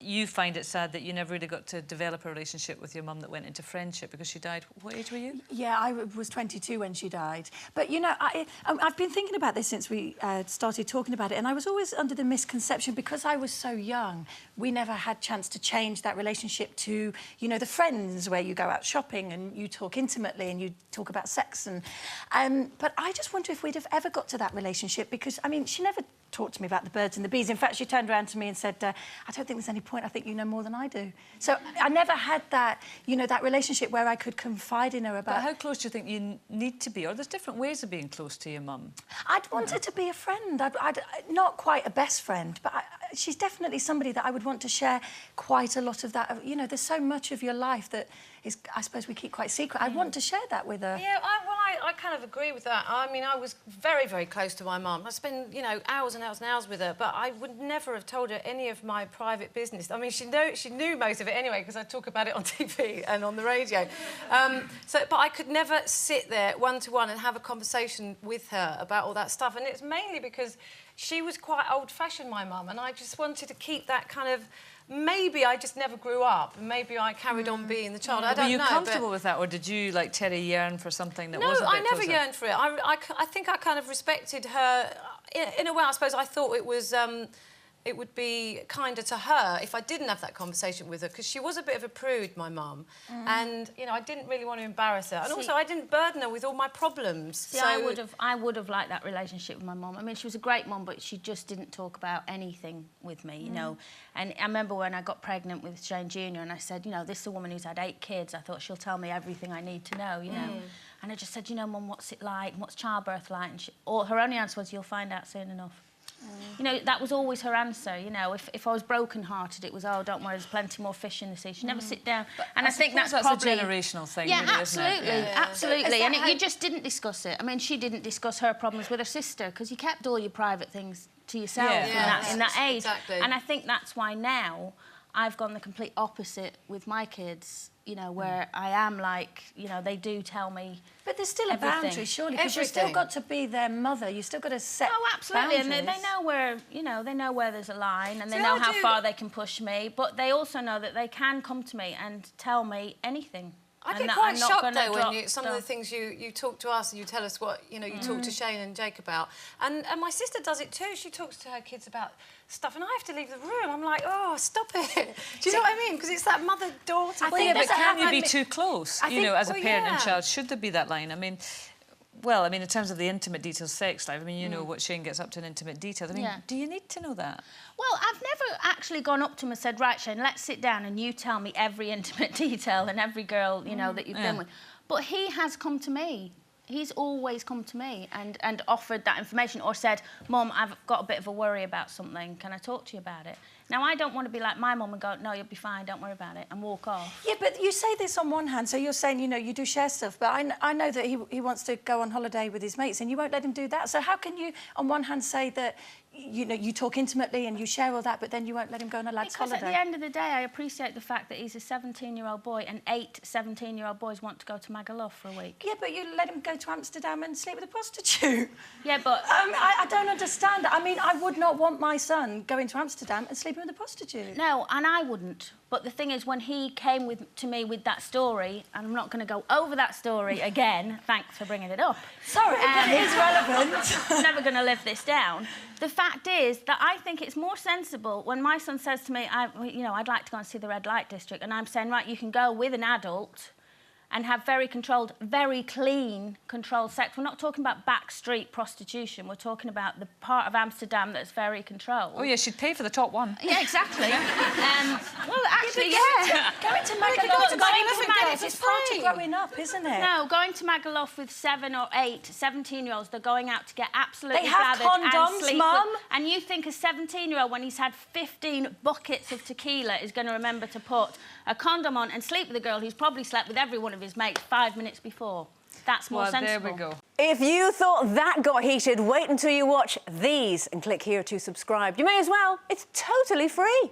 you find it sad that you never really got to develop a relationship with your mum that went into friendship because she died. What age were you? Yeah, I was 22 when she died. But, you know, I've been thinking about this since we started talking about it, and I was always under the misconception, because I was so young, we never had chance to change that relationship to, you know, the friends where you go out shopping and you talk intimately and you talk about sex. But I just wonder if we'd have ever got to that relationship, because, I mean, she never talked to me about the birds and the bees. In fact, she turned around to me and said, I don't think there's any point. I think you know more than I do. So I never had that, you know, that relationship where I could confide in her about... But how close do you think you need to be? Or there's different ways of being close to your mum. I'd want her to be a friend. I'd not quite a best friend, but she's definitely somebody that I would want to share quite a lot of that. You know, there's so much of your life that is, I suppose, we keep quite secret. I want to share that with her. Yeah, I kind of agree with that. I mean, I was very, very close to my mum. I spent, you know, hours and hours and hours with her, but I would never have told her any of my private business. I mean, she knew most of it anyway, because I talk about it on TV and on the radio. But I could never sit there one-to-one and have a conversation with her about all that stuff. And it's mainly because she was quite old-fashioned, my mum, and I just wanted to keep that kind of... Maybe I just never grew up, and maybe I carried on being the child. I don't know. Were you comfortable with that, or did you, like, Terry, yearn for something that wasn't a bit No, I never closer? yearned for it. I think I kind of respected her. In a way, I suppose I thought it was... it would be kinder to her if I didn't have that conversation with her, because she was a bit of a prude, my mum, and, you know, I didn't really want to embarrass her. And also, I didn't burden her with all my problems. See, I would have liked that relationship with my mum. I mean, she was a great mum, but she just didn't talk about anything with me, you know. And I remember when I got pregnant with Shane Jr. and I said, you know, this is a woman who's had 8 kids. I thought she'll tell me everything I need to know, you know. And I just said, you know, Mum, what's it like? What's childbirth like? And her only answer was, you'll find out soon enough. You know, that was always her answer, you know. If I was broken-hearted, it was, oh, don't worry, there's plenty more fish in the sea. She'd never sit down. And I think that's probably... a generational thing, yeah, really, absolutely, isn't it? Yeah. absolutely. And you just didn't discuss it. I mean, she didn't discuss her problems with her sister, because you kept all your private things to yourself in that age. Exactly. And I think that's why now I've gone the complete opposite with my kids, you know, where I am like, you know, they do tell me. But there's still a boundary, surely, because you've still got to be their mother. You've still got to set absolutely, boundaries. and they know where, you know, they know where there's a line, and they know how far they can push me, but they also know that they can come to me and tell me anything. I get quite shocked, though, when some of the things you talk to us and you tell us what, you know, you talk to Shane and Jake about. And my sister does it too. She talks to her kids about stuff, and I have to leave the room. I'm like, oh, stop it. Do you know what I mean? Because it's that mother-daughter thing. Well, yeah, but can you be too close, you know, as a parent and child? Should there be that line? I mean... Well, I mean, in terms of the intimate details, sex life, I mean, you know what Shane gets up to in intimate details. I mean, do you need to know that? Well, I've never actually gone up to him and said, right, Shane, let's sit down and you tell me every intimate detail and every girl, you know, that you've been with. But he has come to me. He's always come to me and offered that information, or said, Mum, I've got a bit of a worry about something. Can I talk to you about it? Now, I don't want to be like my mum and go, no, you'll be fine, don't worry about it, and walk off. Yeah, but you say this on one hand, so you're saying, you know, you do share stuff, but I know that he wants to go on holiday with his mates and you won't let him do that. So how can you, on one hand, say that, you know, you talk intimately and you share all that, but then you won't let him go on a lad's holiday? Because at the end of the day, I appreciate the fact that he's a 17-year-old boy and 8 17-year-old boys want to go to Magaluf for a week. Yeah, but you let him go to Amsterdam and sleep with a prostitute. Yeah, but... I don't understand that. I mean, I would not want my son going to Amsterdam and sleeping with a prostitute. No, and I wouldn't. But the thing is, when he came to me with that story, and I'm not going to go over that story again, thanks for bringing it up. Sorry, but it is relevant. I'm never going to live this down. The fact is that I think it's more sensible when my son says to me, you know, I'd like to go and see the red light district, and I'm saying, right, you can go with an adult and have very controlled, very clean, controlled sex. We're not talking about backstreet prostitution. We're talking about the part of Amsterdam that's very controlled. Oh, yeah, she'd pay for the top one. Yeah, exactly. Well, actually, yeah. Going to Magaluf, it's part of growing up, isn't it? No, going to Magaluf with 7 or 8 17-year-olds, they're going out to get absolutely They have condoms, Mum. And you think a 17-year-old, when he's had 15 buckets of tequila, is going to remember to put a condom on and sleep with a girl who's probably slept with every one of his mates 5 minutes before. That's more sensible. There we go. If you thought that got heated, wait until you watch these and click here to subscribe. You may as well. It's totally free.